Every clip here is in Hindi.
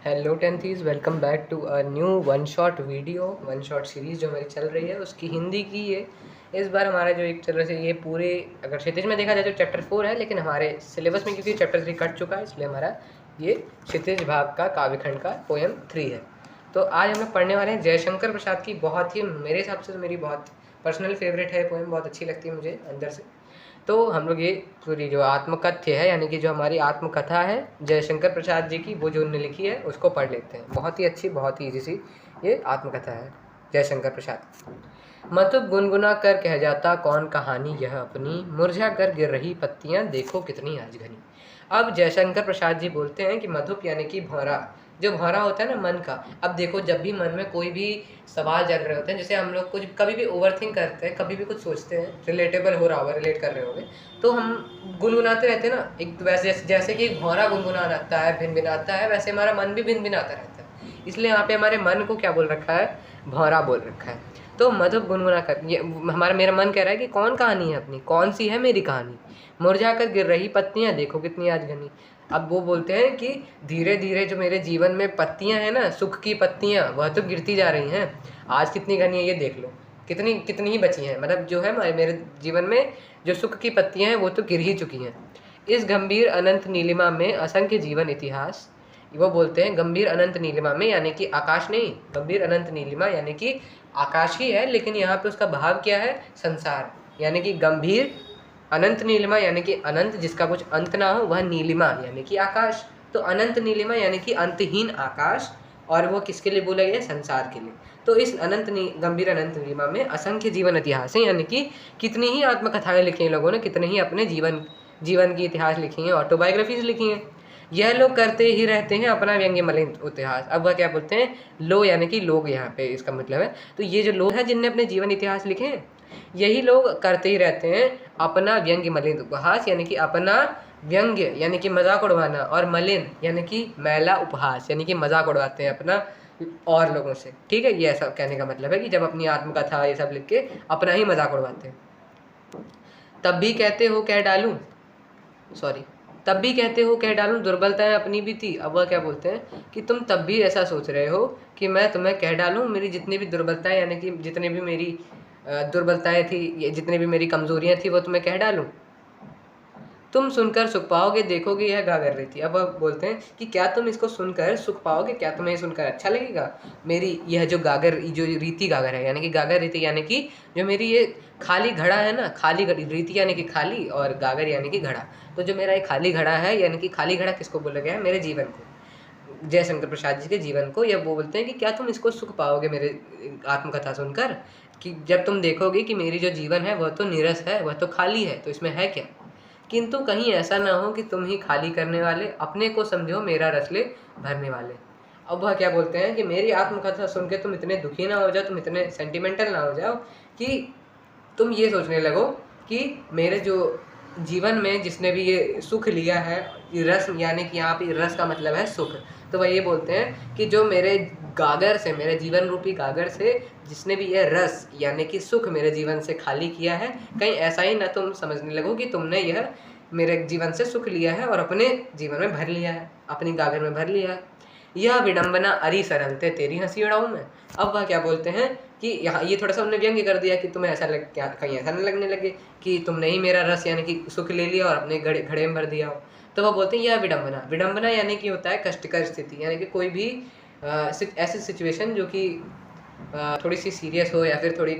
Hello tenthies, welcome back to a new one shot series जो हमारी चल रही है उसकी हिंदी की ये इस बार हमारा जो एक चल रहा है ये पूरे अगर क्षितिज में देखा जाए तो चैप्टर 4 है, लेकिन हमारे सिलेबस में क्योंकि चैप्टर 3 कट चुका है इसलिए हमारा ये क्षितिज भाग का काव्यखंड का पोएम 3 है। तो आज हम लोग पढ़ने वाले हैं जयशंकर प्रसाद की बहुत ही मेरे हिसाब से मेरी बहुत पर्सनल फेवरेट है पोएम, बहुत अच्छी लगती है मुझे अंदर से। तो हम लोग ये पूरी जो आत्मकथ्य है यानी कि जो हमारी आत्मकथा है जयशंकर प्रसाद जी की, वो जो उन्होंने लिखी है उसको पढ़ लेते हैं। बहुत ही अच्छी, बहुत ही ईजी सी ये आत्मकथा है जयशंकर प्रसाद। मधुप गुनगुना कर कह जाता कौन कहानी यह अपनी, मुरझा कर गिर रही पत्तियां देखो कितनी आज घनी। अब जयशंकर प्रसाद जी बोलते हैं कि मधुप यानी कि भौरा, जो भौरा होता है ना मन का। अब देखो, जब भी मन में कोई भी सवाल जग रहे होते हैं, जैसे हम लोग कुछ कभी भी ओवरथिंक करते हैं, कभी भी कुछ सोचते हैं, रिलेटेबल हो रहा होगा, रिलेट कर रहे होंगे, तो हम गुनगुनाते रहते हैं ना। एक वैसे जैसे कि एक भौरा गुनगुनाता है, भिनभिनाता है, वैसे हमारा मन भी भिनभिनाता रहता है। इसलिए यहाँ पे हमारे मन को क्या बोल रखा है, भौरा बोल रखा है। तो मधुप गुनगुना कर ये मेरा मन कह रहा है कि कौन कहानी है अपनी, कौन सी है मेरी कहानी। मुरझा कर गिर रही पत्तियां देखो कितनी आज घनी। अब वो बोलते हैं कि धीरे धीरे जो मेरे जीवन में पत्तियां हैं ना, सुख की पत्तियां, वह तो गिरती जा रही हैं। आज कितनी घनी है ये देख लो, कितनी कितनी ही बची हैं। मतलब जो है मेरे जीवन में जो सुख की पत्तियां हैं वो तो गिर ही चुकी हैं। इस गंभीर अनंत नीलिमा में असंख्य जीवन इतिहास, वो बोलते हैं गंभीर अनंत नीलिमा में यानी कि आकाश नहीं, गंभीर अनंत नीलिमा यानी कि आकाश ही है, लेकिन यहाँ पे उसका भाव क्या है, संसार। यानी कि गंभीर अनंत नीलिमा यानी कि अनंत जिसका कुछ अंत ना हो, वह नीलिमा यानी कि आकाश। तो अनंत नीलिमा यानी कि अंतहीन आकाश, और वो किसके लिए बोला गया, संसार के लिए। तो इस गंभीर अनंत नीलिमा में असंख्य जीवन इतिहास है, यानी कि कितनी ही आत्मकथाएं लिखी हैं लोगों ने, कितने ही अपने जीवन की इतिहास लिखी हैं, ऑटोबायोग्राफीज लिखी हैं। यह लोग करते ही रहते हैं अपना व्यंग्य मलिन इतिहास। अब वह क्या बोलते हैं, लो यानी कि लोग, यहाँ पे इसका मतलब है। तो ये जो लोग हैं जिनने अपने जीवन इतिहास लिखे हैं, यही लोग करते ही रहते हैं अपना व्यंग्य मलिन उपहास, यानी कि अपना व्यंग्य यानी कि मजाक उड़वाना, और मलिन यानी कि मैला उपहास यानी कि मजाक उड़वाते हैं अपना और लोगों से। ठीक है, ये ऐसा कहने का मतलब है कि जब अपनी आत्मकथा ये सब लिख के अपना ही मजाक उड़वाते हैं। तब भी कहते हो कह डालूं, तब भी कहते हो कह डालूं दुर्बलताएं अपनी भी थी। अब वह क्या बोलते हैं कि तुम तब भी ऐसा सोच रहे हो कि मैं तुम्हें कह डालूं मेरी जितनी भी दुर्बलताएं, यानी कि जितनी भी मेरी दुर्बलताएं थी, ये जितनी भी मेरी कमजोरियां थी, वो तुम्हें कह डालूं। तुम सुनकर सुख पाओगे देखोगे यह गागर रीति। अब वह बोलते हैं कि क्या तुम इसको सुनकर सुख पाओगे, क्या तुम्हें सुनकर अच्छा लगेगा मेरी यह जो रीति गागर है, यानी कि गागर रीति यानी कि जो मेरी ये खाली घड़ा है ना, खाली रीति यानी कि खाली, और गागर यानी कि घड़ा। तो जो मेरा ये खाली घड़ा है, यानी कि खाली घड़ा किसको बोला गया है, मेरे जीवन को, जयशंकर प्रसाद जी के जीवन को। यह वो बोलते हैं कि क्या तुम इसको सुख पाओगे मेरे आत्मकथा सुनकर, कि जब तुम देखोगे कि मेरी जो जीवन है वह तो नीरस है, वह तो खाली है, तो इसमें है क्या। किंतु कहीं ऐसा ना हो कि तुम ही खाली करने वाले, अपने को समझो मेरा रसले भरने वाले। अब वह क्या बोलते हैं कि मेरी आत्मकथा सुन के तुम इतने दुखी ना हो जाओ, तुम इतने सेंटिमेंटल ना हो जाओ कि तुम ये सोचने लगो कि मेरे जो जीवन में जिसने भी ये सुख लिया है, रस, यानी कि यहाँ पे रस का मतलब है सुख। तो वह ये बोलते हैं कि जो मेरे गागर से, मेरे जीवन रूपी गागर से जिसने भी यह रस यानी कि सुख मेरे जीवन से खाली किया है, कहीं ऐसा ही ना तुम समझने लगो कि तुमने यह मेरे जीवन से सुख लिया है और अपने जीवन में भर लिया है, अपनी गागर में भर लिया है। यह विडंबना अरी सरलते तेरी हंसी उड़ाऊं मैं। अब वह क्या बोलते हैं कि यहाँ ये थोड़ा सा उन्होंने व्यंग्य कर दिया कि तुम्हें ऐसा लग, क्या कहीं ऐसा नहीं लगने लगे कि तुमने ही मेरा रस यानी कि सुख ले लिया और अपने घड़े में भर दिया हो। तो वह बोलते हैं यह विडंबना यानी कि होता है कष्टकर स्थिति, यानी कि कोई भी ऐसी सिचुएशन जो कि थोड़ी सी सीरियस हो, या फिर थोड़ी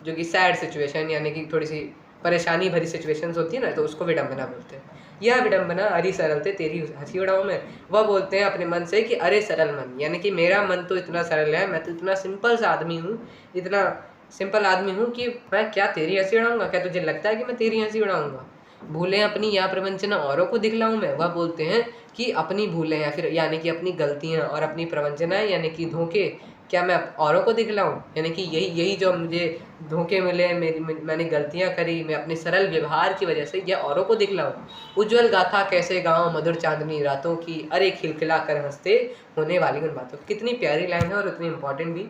जो कि सैड सिचुएशन यानी कि थोड़ी सी परेशानी भरी सिचुएशंस होती है ना, तो उसको विडंबना बोलते हैं। यह विडंबना अरे सरलते तेरी हंसी उड़ाऊं मैं। वह बोलते हैं अपने मन से कि अरे सरल मन, यानी कि मेरा मन तो इतना सरल है, मैं तो इतना सिंपल सा आदमी हूँ, इतना सिंपल आदमी हूँ कि मैं क्या तेरी हंसी उड़ाऊंगा, क्या तुझे लगता है कि मैं तेरी हंसी उड़ाऊंगा। भूलें अपनी या प्रवंचना औरों को दिखलाऊं मैं। वह बोलते हैं कि अपनी भूलें या फिर यानी कि अपनी गलतियाँ और अपनी प्रवंचनाएं यानी कि धोखे क्या मैं औरों को दिखलाऊं, यानी कि यही जो मुझे धोखे मिले, मैंने गलतियां करी, मैं अपने सरल व्यवहार की वजह से यह औरों को दिखलाऊं। उज्जवल गाथा कैसे गाँव मधुर चांदनी रातों की, अरे खिलखिला कर हंसते होने वाली उन बातों। कितनी प्यारी लाइन है और उतनी इंपॉर्टेंट भी,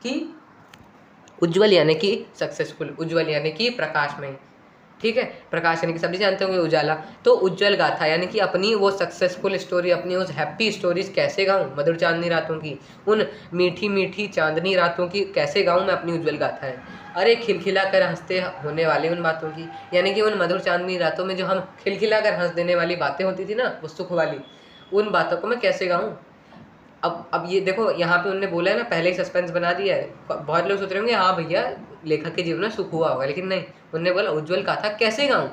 कि उज्जवल यानी कि सक्सेसफुल, उज्जवल यानी कि प्रकाशमय, ठीक है। प्रकाश यानी कि सभी जानते होंगे उजाला। तो उज्जवल गाथा यानी कि अपनी वो सक्सेसफुल स्टोरी, अपनी उस हैप्पी स्टोरीज कैसे गाऊं, मधुर चांदनी रातों की, उन मीठी मीठी चांदनी रातों की कैसे गाऊं मैं अपनी उज्जवल गाथा है। अरे खिलखिला कर हंसते होने वाले उन बातों की, यानी कि उन मधुर चांदनी रातों में जो हम खिलखिला कर हंस देने वाली बातें होती थी ना, वो सुख वाली, उन बातों को मैं कैसे गाऊं। अब ये देखो, यहाँ पे उन्होंने बोला है ना, पहले ही सस्पेंस बना दिया है। बहुत लोग सोच रहे होंगे हाँ भैया लेखक के जीवन में सुख हुआ होगा, लेकिन नहीं, उन्होंने बोला उज्जवल गाथा कैसे गाऊं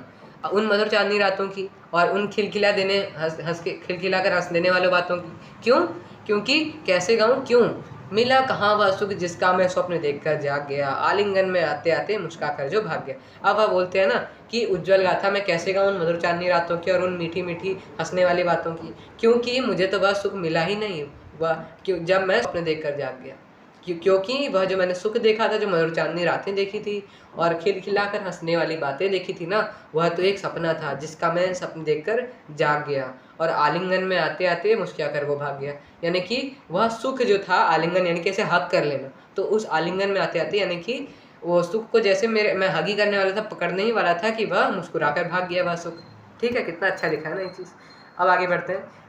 उन मधुर चांदनी रातों की और उन खिलखिला देने हंस के खिलखिला कर हंस देने वाले बातों की। क्यों? क्योंकि कैसे गाऊं, क्यों? मिला कहाँ वह सुख जिसका मैं स्वप्न देखकर जाग गया, आलिंगन में आते आते मुस्का कर जो भाग गया। अब वह बोलते हैं ना कि उज्जवल गाथा मैं कैसे गाऊं उन मधुर चांदनी रातों की और उन मीठी मीठी हंसने वाली बातों की, क्योंकि मुझे तो वह सुख मिला ही नहीं वह क्यों जब मैं स्वप्न देखकर जाग गया। क्योंकि वह जो मैंने सुख देखा था, जो मधुर चांदनी रातें देखी थी और खिलखिलाकर हंसने वाली बातें देखी थी ना, वह तो एक सपना था जिसका मैं सपन देखकर जाग गया और आलिंगन में आते आते मुस्कुरा कर वो भाग गया। यानी कि वह सुख जो था, आलिंगन यानी कि ऐसे हग कर लेना, तो उस आलिंगन में आते आते यानी कि वो सुख को जैसे मैं हगी करने वाला था, पकड़ने ही वाला था कि वह मुस्कुराकर भाग गया वह सुख। ठीक है, कितना अच्छा लिखा है ना ये चीज़। अब आगे बढ़ते हैं।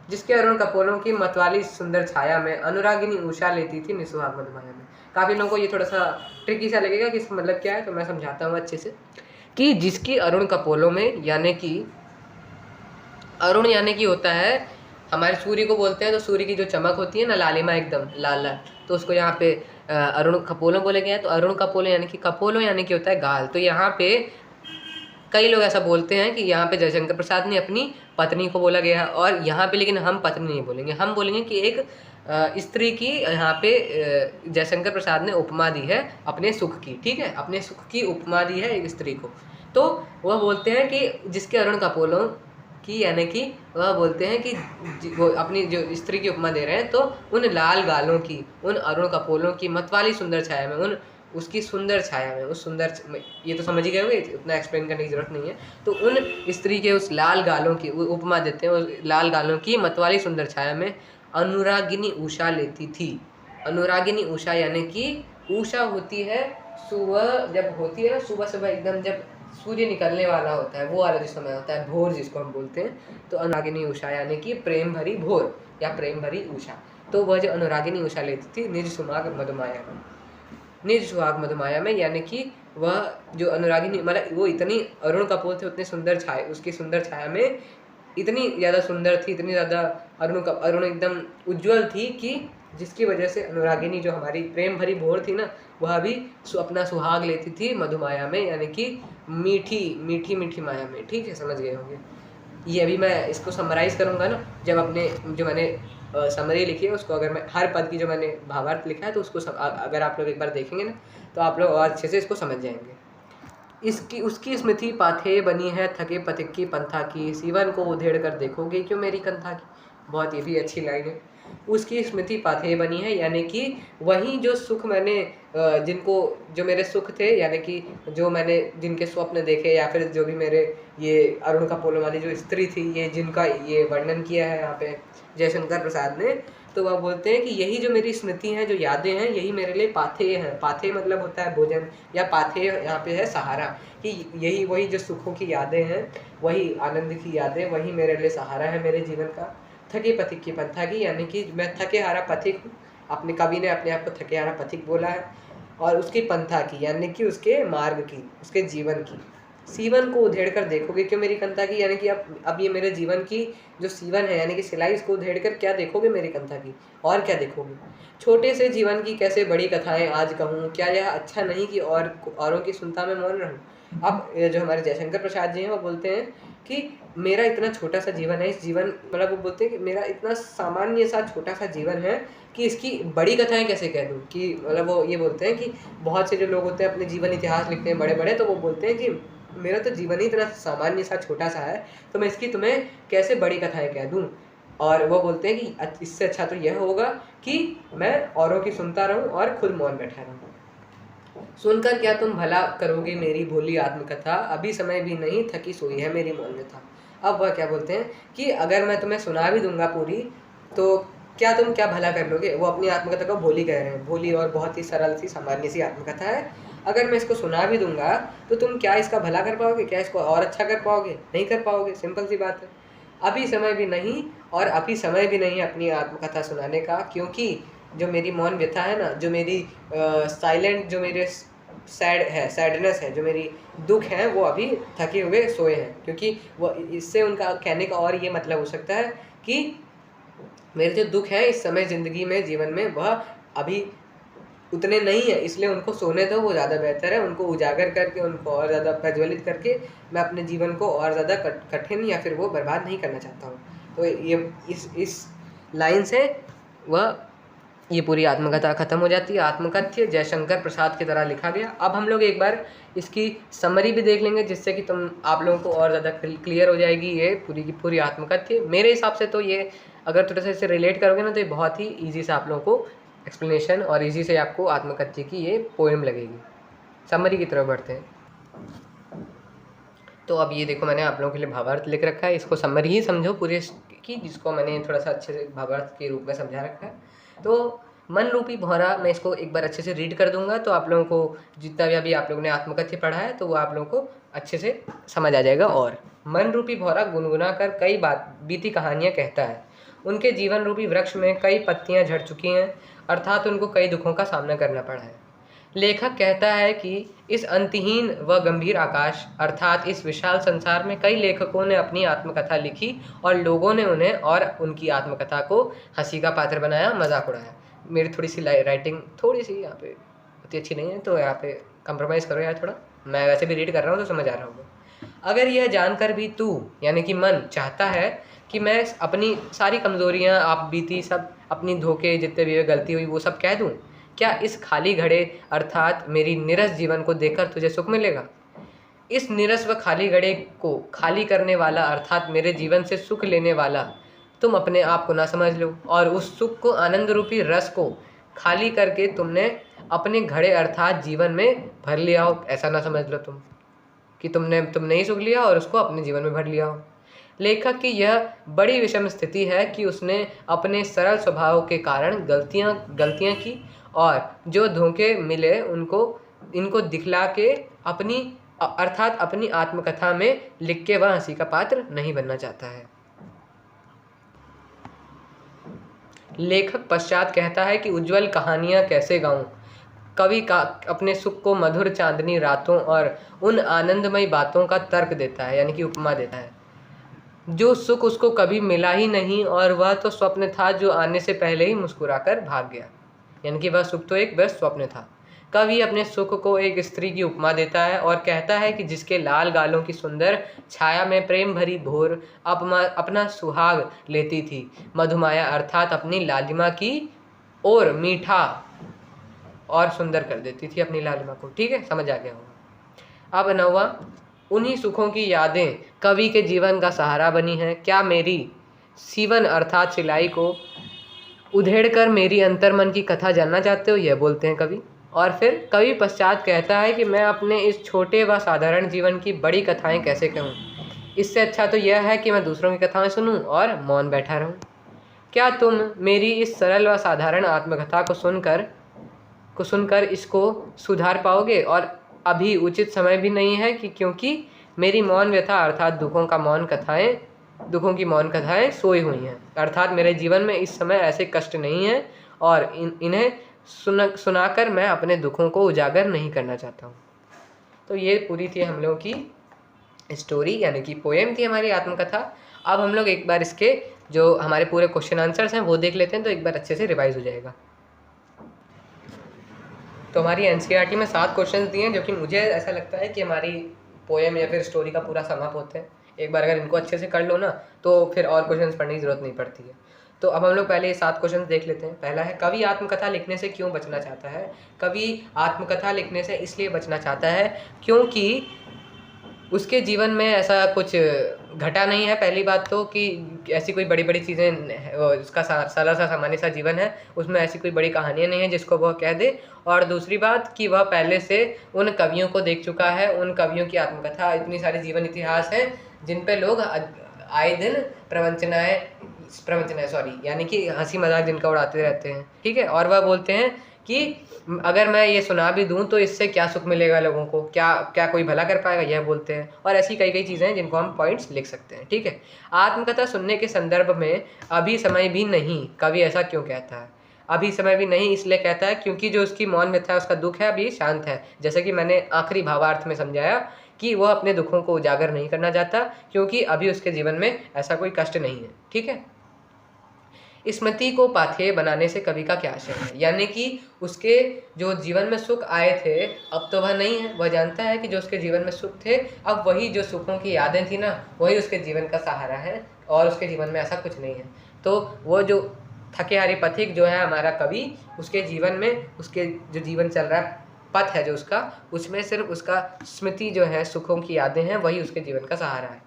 जिसके अरुण कपोलों की मतवाली सुंदर छाया में अनुरागिनी उषा लेती थी निसुहाग मधुमाया में। काफ़ी लोगों को ये थोड़ा सा ट्रिकी सा लगेगा कि इसका मतलब क्या है, तो मैं समझाता हूँ अच्छे से। कि जिसकी अरुण कपोलों में, यानी कि अरुण यानी कि होता है हमारे सूर्य को बोलते हैं, तो सूर्य की जो चमक होती है ना, लालिमा एकदम लाल लाल, तो उसको यहाँ पे अरुण कपोलों बोले गए हैं। तो अरुण कपोलों यानी कि कपोलों यानी कि होता है गाल। तो यहाँ पे कई लोग ऐसा बोलते हैं कि यहाँ पे जयशंकर प्रसाद ने अपनी पत्नी को बोला गया है, और यहाँ पे लेकिन हम पत्नी नहीं बोलेंगे, हम बोलेंगे कि एक स्त्री की यहाँ पे जयशंकर प्रसाद ने उपमा दी है अपने सुख की। ठीक है, अपने सुख की उपमा दी है एक स्त्री को। तो वह बोलते हैं कि जिसके अरुण कपोलों की, यानी कि वह बोलते हैं कि वो अपनी जो स्त्री की उपमा दे रहे हैं, तो उन लाल गालों की, उन अरुण कपोलों की मतवाली सुंदर छाया में, उन उसकी सुंदर छाया में, उस सुंदर ये तो समझ ही गए होंगे, उतना एक्सप्लेन करने की जरूरत नहीं है। तो उन स्त्री के उस लाल गालों की उपमा देते हैं, उस लाल गालों की मतवाली सुंदर छाया में अनुरागिनी उषा लेती थी। अनुरागिनी उषा यानी कि उषा होती है सुबह, जब होती है ना सुबह सुबह एकदम जब सूर्य निकलने वाला होता है, वो वाला जो समय होता है भोर जिसको हम बोलते हैं। तो अनुरागिनी उषा यानी कि प्रेम भरी भोर या प्रेम भरी उषा। तो वह जो अनुरागिनी उषा लेती थी निज सुहाग मधुमाया में, निज सुहाग मधुमाया में, यानी कि वह जो अनुरागिनी, मतलब वो इतनी अरुण कपूर थे, उतने सुंदर छाया, उसकी सुंदर छाया में इतनी ज़्यादा सुंदर थी, इतनी ज़्यादा अरुण एकदम उज्जवल थी कि जिसकी वजह से अनुरागिनी जो हमारी प्रेम भरी भोर थी ना, वह भी अपना सुहाग लेती थी मधुमाया में, यानी कि मीठी मीठी मीठी माया में। ठीक है, समझ गए होंगे। ये अभी मैं इसको समराइज करूँगा ना, जब अपने जो मैंने समरी लिखी है उसको, अगर मैं हर पद की जो मैंने भावार्थ लिखा है तो उसको अगर आप लोग एक बार देखेंगे ना, तो आप लोग और अच्छे से इसको समझ जाएंगे। इसकी उसकी स्मृति पाथे बनी है थके पथिक की पंथा की, सीवन को उधेड़ कर देखोगे क्यों मेरी कंथा की। बहुत ये भी अच्छी लाइन है। उसकी स्मृति पाथे बनी है, यानी कि वही जो सुख मैंने जिनको, जो मेरे सुख थे, यानी कि जो मैंने जिनके स्वप्न देखे, या फिर जो भी मेरे ये अरुण कपोलों वाली जो स्त्री थी, ये जिनका ये वर्णन किया है यहाँ पे जयशंकर प्रसाद ने, तो वह बोलते हैं कि यही जो मेरी स्मृति हैं, जो यादें हैं, यही मेरे लिए पाथेय हैं। पाथेय मतलब होता है भोजन, या पाथेय यहाँ पे है सहारा, कि यही वही जो सुखों की यादें हैं, वही आनंद की यादें, वही मेरे लिए सहारा है मेरे जीवन का। थके पथिक की पंथा की, यानी कि मैं थके हारा पथिक हूँ। अपने कवि ने अपने आप को थके हारा पथिक बोला है। और उसकी पंथा की, यानी कि उसके मार्ग की, उसके जीवन की। सीवन को उधेड़ कर देखोगे क्यों मेरी कंथा की, यानी कि अब ये मेरे जीवन की जो सीवन है, यानी कि सिलाई, इसको उधेड़ कर क्या देखोगे मेरी कंथा की, और क्या देखोगे। छोटे से जीवन की कैसे बड़ी कथाएं आज कहूँ, क्या यह अच्छा नहीं कि औरों की सुनता मैं मौन रहूँ। अब जो हमारे जयशंकर प्रसाद जी हैं, वो बोलते हैं कि मेरा इतना छोटा सा जीवन है, इस जीवन, मतलब वो बोलते हैं कि मेरा इतना सामान्य सा छोटा सा जीवन है कि इसकी बड़ी कथाएं कैसे कह दूँ। कि मतलब वो ये बोलते हैं कि बहुत से जो लोग होते हैं अपने जीवन इतिहास लिखते हैं बड़े बड़े, तो वो बोलते हैं कि मेरा तो जीवन ही इतना सामान्य सा छोटा सा है, तो मैं इसकी तुम्हें कैसे बड़ी कथाएं कह दूँ। और वो बोलते हैं कि इससे अच्छा तो यह होगा कि मैं औरों की सुनता रहूं और खुद मौन बैठा रहूं। सुनकर क्या तुम भला करोगे मेरी भोली आत्मकथा, अभी समय भी नहीं थकी सोई है मेरी मौनता। अब वह क्या बोलते हैं कि अगर मैं तुम्हें सुना भी दूंगा पूरी, तो क्या भला कर लोगे। वो अपनी आत्मकथा को भोली कह रहे हैं, भोली और बहुत ही सरल सी सामान्य सी आत्मकथा है। अगर मैं इसको सुना भी दूंगा तो तुम क्या इसका भला कर पाओगे, क्या इसको और अच्छा कर पाओगे? नहीं कर पाओगे, सिंपल सी बात है। अभी समय भी नहीं, और अभी समय भी नहीं अपनी आत्मकथा सुनाने का, क्योंकि जो मेरी मौन व्यथा है ना, जो मेरी साइलेंट, जो मेरे सैडनेस है, जो मेरी दुख है, वो अभी थके हुए सोए हैं। क्योंकि वो इससे उनका कहने का और ये मतलब हो सकता है कि मेरे जो दुख है इस समय ज़िंदगी में, जीवन में, वह अभी उतने नहीं है, इसलिए उनको सोने दो, वो ज़्यादा बेहतर है। उनको उजागर करके, उनको और ज़्यादा प्रज्वलित करके मैं अपने जीवन को और ज़्यादा कठिन या फिर वो बर्बाद नहीं करना चाहता हूँ। तो ये इस लाइन से वह ये पूरी आत्मकथा ख़त्म हो जाती है। आत्मकथ्य जयशंकर प्रसाद की तरह लिखा गया। अब हम लोग एक बार इसकी समरी भी देख लेंगे, जिससे कि आप लोगों को और ज़्यादा क्लियर हो जाएगी ये पूरी की पूरी आत्मकथ्य। मेरे हिसाब से तो ये अगर थोड़ा सा इसे रिलेट करोगे ना, तो ये बहुत ही ईजी से आप लोगों को एक्सप्लेनेशन और ईजी से आपको आत्मकथ्य की ये पोएम लगेगी। समरी की तरफ बढ़ते हैं। तो अब ये देखो, मैंने आप लोगों के लिए भावार्थ लिख रखा है, इसको समरी ही समझो पूरे की, जिसको मैंने थोड़ा सा अच्छे से भावार्थ के रूप में समझा रखा है। तो मन रूपी भौरा, मैं इसको एक बार अच्छे से रीड कर दूंगा, तो आप लोगों को जितना भी अभी आप लोगों ने आत्मकथ्य पढ़ा है तो वो आप लोगों को अच्छे से समझ आ जाएगा। और मन रूपी भौरा गुनगुना कर कई बीती कहानियाँ कहता है। उनके जीवन रूपी वृक्ष में कई पत्तियाँ झड़ चुकी हैं, अर्थात उनको कई दुखों का सामना करना पड़ा है। लेखक कहता है कि इस अंतहीन व गंभीर आकाश अर्थात इस विशाल संसार में कई लेखकों ने अपनी आत्मकथा लिखी, और लोगों ने उन्हें और उनकी आत्मकथा को हंसी का पात्र बनाया, मजाक उड़ाया। मेरी थोड़ी सी राइटिंग थोड़ी सी यहाँ पे उतनी अच्छी नहीं है, तो यहाँ पे कंप्रोमाइज़ करो यार थोड़ा। मैं वैसे भी रीड कर रहा हूँ तो समझ आ रहा होगा। अगर यह जानकर भी तू यानी कि मन चाहता है कि मैं अपनी सारी कमज़ोरियाँ, आप बीती सब अपनी धोखे जितने भी गलती हुई वो सब कह दूँ, क्या इस खाली घड़े अर्थात मेरी निरस जीवन को देखकर तुझे सुख मिलेगा? इस निरस व खाली घड़े को खाली करने वाला अर्थात मेरे जीवन से सुख लेने वाला तुम अपने आप को ना समझ लो, और उस सुख को, आनंद रूपी रस को खाली करके तुमने अपने घड़े अर्थात जीवन में भर लिया हो, ऐसा ना समझ लो तुम कि तुमने ही सुख लिया और उसको अपने जीवन में भर लिया हो। लेखक की यह बड़ी विषम स्थिति है कि उसने अपने सरल स्वभाव के कारण गलतियाँ की, और जो धोखे मिले इनको दिखला के अर्थात अपनी आत्मकथा में लिख के वह हंसी का पात्र नहीं बनना चाहता है। लेखक पश्चात कहता है कि उज्जवल कहानियाँ कैसे गाऊं, कवि का अपने सुख को मधुर चांदनी रातों और उन आनंदमयी बातों का तर्क देता है, यानी कि उपमा देता है। जो सुख उसको कभी मिला ही नहीं, और वह तो स्वप्न था जो आने से पहले ही मुस्कुराकर भाग गया, यानी कि वह सुख तो एक बस स्वप्न था। कवि अपने सुख को एक स्त्री की उपमा देता है और कहता है कि जिसके लाल गालों की सुंदर छाया में प्रेम भरी भोर अपना सुहाग लेती थी, मधुमाया अर्थात अपनी लालिमा की और मीठा और सुंदर कर देती थी अपनी लालिमा को। ठीक है, समझ आ गया होगा। अब 9वां, उन्हीं सुखों की यादें कवि के जीवन का सहारा बनी हैं। क्या मेरी सीवन अर्थात सिलाई को उधेड़ कर मेरी अंतर्मन की कथा जानना चाहते हो, यह बोलते हैं कवि। और फिर कवि पश्चात कहता है कि मैं अपने इस छोटे व साधारण जीवन की बड़ी कथाएं कैसे कहूँ, इससे अच्छा तो यह है कि मैं दूसरों की कथाएं सुनूं और मौन बैठा रहूं। क्या तुम मेरी इस सरल व साधारण आत्मकथा को सुनकर इसको सुधार पाओगे? और अभी उचित समय भी नहीं है क्योंकि मेरी मौन व्यथा अर्थात दुखों की मौन कथाएं सोई हुई हैं, अर्थात मेरे जीवन में इस समय ऐसे कष्ट नहीं हैं, और इन्हें सुनाकर मैं अपने दुखों को उजागर नहीं करना चाहता हूँ। तो ये पूरी थी हम लोगों की स्टोरी, यानी कि पोएम थी हमारी आत्मकथा। अब हम लोग एक बार इसके जो हमारे पूरे क्वेश्चन आंसर्स हैं वो देख लेते हैं, तो एक बार अच्छे से रिवाइज हो जाएगा। तो हमारी एनसीईआरटी में 7 क्वेश्चन दिए हैं, जो कि मुझे ऐसा लगता है कि हमारी पोएम या फिर स्टोरी का पूरा समअप होते हैं। एक बार अगर इनको अच्छे से कर लो ना, तो फिर और क्वेश्चंस पढ़ने की ज़रूरत नहीं पड़ती है। तो अब हम लोग पहले ये 7 क्वेश्चन देख लेते हैं। पहला है, कवि आत्मकथा लिखने से क्यों बचना चाहता है? कवि आत्मकथा लिखने से इसलिए बचना चाहता है क्योंकि उसके जीवन में ऐसा कुछ घटा नहीं है। पहली बात तो कि ऐसी कोई बड़ी बड़ी चीज़ें, उसका सरल सा सामान्य सा जीवन है, उसमें ऐसी कोई बड़ी कहानियाँ नहीं है जिसको वह कह दे। और दूसरी बात कि वह पहले से उन कवियों को देख चुका है, उन कवियों की आत्मकथा, इतनी सारे जीवन इतिहास हैं जिन पे लोग आए दिन प्रवंचनाएं यानी कि हंसी मजाक जिनका उड़ाते रहते हैं। ठीक है, और वह बोलते हैं कि अगर मैं ये सुना भी दूँ तो इससे क्या सुख मिलेगा लोगों को, क्या क्या कोई भला कर पाएगा, यह बोलते हैं। और ऐसी कई कई चीज़ें हैं जिनको हम पॉइंट्स लिख सकते हैं, ठीक है। आत्मकथा सुनने के संदर्भ में अभी समय भी नहीं, कवि ऐसा क्यों कहता है? अभी समय भी नहीं इसलिए कहता है क्योंकि जो उसकी मौन व्यथा है, उसका दुख है, अभी शांत है। जैसे कि मैंने आखिरी भावार्थ में समझाया कि वह अपने दुखों को उजागर नहीं करना चाहता क्योंकि अभी उसके जीवन में ऐसा कोई कष्ट नहीं है, ठीक है। स्मृति को पाथेय बनाने से कवि का क्या आशय है? यानी कि उसके जो जीवन में सुख आए थे अब तो वह नहीं है। वह जानता है कि जो उसके जीवन में सुख थे, अब वही जो सुखों की यादें थी ना, वही उसके जीवन का सहारा है और उसके जीवन में ऐसा कुछ नहीं है। तो वो जो थके हारे पथिक जो है हमारा कवि, उसके जीवन में उसके जो जीवन चल रहा है, पथ है जो उसका, उसमें सिर्फ उसका स्मृति जो है, सुखों की यादें हैं, वही उसके जीवन का सहारा है।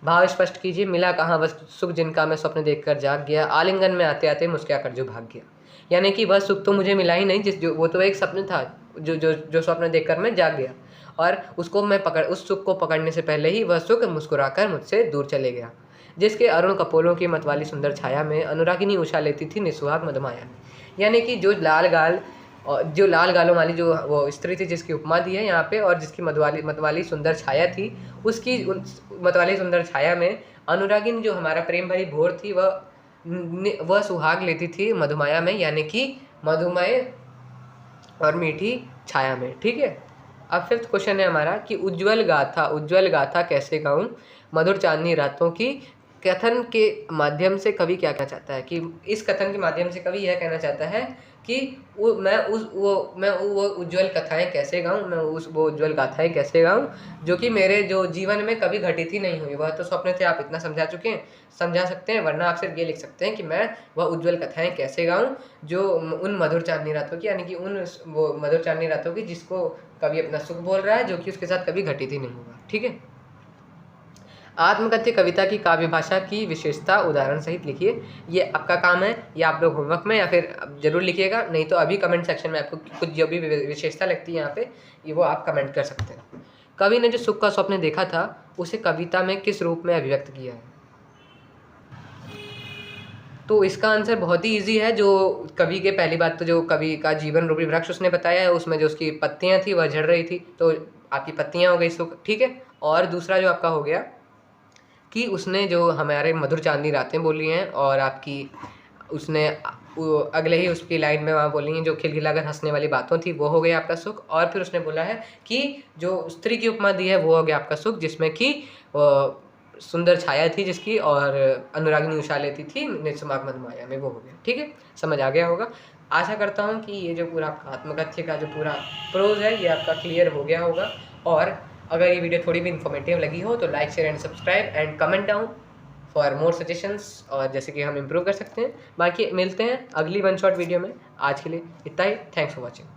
भाव स्पष्ट कीजिए। मिला कहाँ वह सुख जिनका मैं स्वप्न देखकर जाग गया, आलिंगन में आते आते मुस्कुरा कर जो भाग गया। यानी कि वह सुख तो मुझे मिला ही नहीं, जिस जो वो तो एक सपन था जो जो जो स्वप्न देखकर मैं जाग गया, और उसको मैं उस सुख को पकड़ने से पहले ही वह सुख मुस्कुराकर मुझसे दूर चले गया। जिसके अरुण कपोलों की मतवाली सुंदर छाया में अनुरागिनी उषा लेती थी निस्वाग मधुमाया में। यानी कि जो लाल गाल और जो लाल गालों वाली जो वो स्त्री थी जिसकी उपमा दी है यहाँ पे, और जिसकी मतवाली सुंदर छाया थी, उसकी मतवाली सुंदर छाया में अनुरागिनी जो हमारा प्रेम भरी भोर थी, वह सुहाग लेती थी मधुमाया में, यानी कि मधुमय और मीठी छाया में, ठीक है। अब फिफ्थ क्वेश्चन है हमारा कि उज्ज्वल गाथा कैसे गाऊं मधुर चांदनी रातों की। कथन के माध्यम से कवि क्या कहना चाहता है? कि इस कथन के माध्यम से कवि यह कहना चाहता है कि मैं वो उज्ज्वल कथाएं कैसे गाऊं, मैं वो उज्ज्वल गाथाएं कैसे गाऊं जो कि मेरे जो जीवन में कभी घटित ही नहीं हुई। वह तो स्वप्न थे, आप इतना समझा सकते हैं, वरना आप सिर्फ ये लिख सकते हैं कि मैं वह उज्ज्वल कथाएं कैसे गाऊं जो उन मधुर चांदनी रातों की, यानी कि वो मधुर चांदनी रातों की जिसको कवि अपना सुख बोल रहा है, जो कि उसके साथ कभी घटित ही नहीं हुआ, ठीक है। आत्मकथ्य कविता की काव्य भाषा की विशेषता उदाहरण सहित लिखिए। ये आपका काम है, या आप लोग होमवर्क में या फिर जरूर लिखिएगा, नहीं तो अभी कमेंट सेक्शन में आपको कुछ जो भी विशेषता लगती है यहाँ पे, ये वो आप कमेंट कर सकते हैं। कवि ने जो सुख का स्वप्न देखा था उसे कविता में किस रूप में अभिव्यक्त किया है? तो इसका आंसर बहुत ही इजी है। जो कवि के पहली बात तो जो कवि का जीवन रूपी वृक्ष उसने बताया है, उसमें जो उसकी पत्तियां थी वह झड़ रही थी, तो आपकी पत्तियां हो गई सुख, ठीक है। और दूसरा जो आपका हो गया कि उसने जो हमारे मधुर चांदनी रातें बोली हैं, और आपकी उसने अगले ही उसकी लाइन में वहाँ बोली हैं जो खिलखिलाकर हंसने वाली बातों थी, वो हो गया आपका सुख। और फिर उसने बोला है कि जो स्त्री की उपमा दी है वो हो गया आपका सुख, जिसमें कि सुंदर छाया थी जिसकी, और अनुरागिनी उषा लेती थी निस्वाग मधुमाया में, वो हो गया, ठीक है। समझ आ गया होगा। आशा करता हूँ कि ये जो पूरा आपका आत्मकथ्य का जो पूरा प्रोज है ये आपका क्लियर हो गया होगा। और अगर ये वीडियो थोड़ी भी इन्फॉर्मेटिव लगी हो तो like share and subscribe and comment down for more suggestions, और जैसे कि हम इम्प्रूव कर सकते हैं। बाकी मिलते हैं अगली वन शॉट वीडियो में। आज के लिए इतना ही। Thanks for watching.